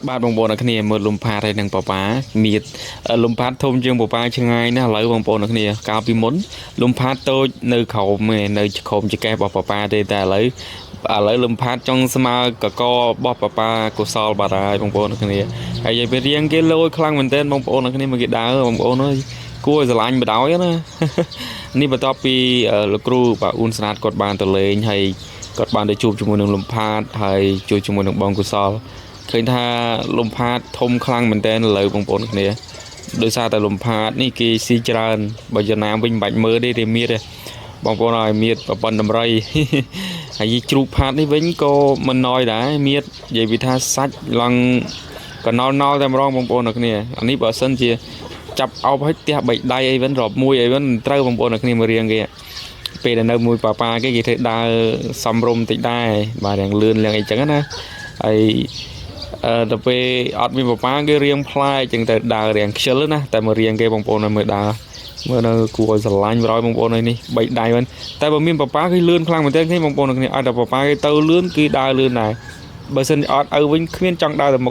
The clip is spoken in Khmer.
បាទបងប្អូនអ្នកគ្នាមើលលំផាតហើយនឹងប៉ប៉ាមៀតលំផាតធំជាងប៉ប៉ាឆ្ងាយណាស់ឥឡូវបងប្អូនអ្នកគ្នាកាលពីមុនលំផាតតូចនៅក្រោមឯនៅក្រោមចកេះរបស់ប៉ប៉ាទេតែឥឡូវលំផាតចង់ស្មើកករបស់ប៉ប៉ាកុសលបាត់ហើយបងប្អូនអ្នកគ្នាហើយនិយាយពីរៀងគេលយខ្លាំងមែនទែនបងប្អូនអ្នកគ្នាមកគេដើរបងប្អូនអើយគួរឲ្យស្រឡាញ់បដ ாய் ណានេះបន្ទាប់ពីលោកគ្រូបាទអ៊ូនស្នាតគាត់បានទៅលេងហើយគាត់បានទៅជួបជាមួយនឹងលំផាតហើយជួបជាមួយនឹងបងកុសលឃើញថាលំផាតធំខ្លាំងមែនតើឥឡូវបងប្អូនគ្នាដោយសារតែលំផាតនេះគេស៊ីច្រើនបើយ៉ាងណាវិញមិនបាច់មើលទេទេមៀតទេបងប្អូនឲ្យមៀតប្រព័ន្ធតម្រៃហើយជ្រូកផាតនេះវិញក៏មិនណយដែរមៀតនិយាយពីថាសាច់ឡើងកណោណោតែម្ដងបងប្អូនគ្នាអានេះបើសិនជាចាប់អោបឲ្យផ្ទះបីដៃអីវិញរាប់មួយអីវិញត្រូវបងប្អូនគ្នាមករៀងគេពេលដែលនៅមួយប៉ាគេធ្វើដើរសំរុំតិចដែរបាទរៀងលឿនរៀងអីចឹងណាហើយទៅពេលអត់មានប៉ាគេរៀងផ្លែចឹងទៅដើររៀងខ្ជិលណាតែមករៀងគេបងប្អូនមើលដើរមើលនៅគួរឲ្យស្រឡាញ់បរោយបងប្អូននេះបីដៃវិញតែបើមានប៉ាគេលឿនខ្លាំងមែនទែនគ្នាបងប្អូនគ្នាឲ្យតែប៉ាគេទៅលឿនគឺដើរលឿនដែរបើសិនអត់ឪវិញគ្មានចង់ដើរទៅមុខ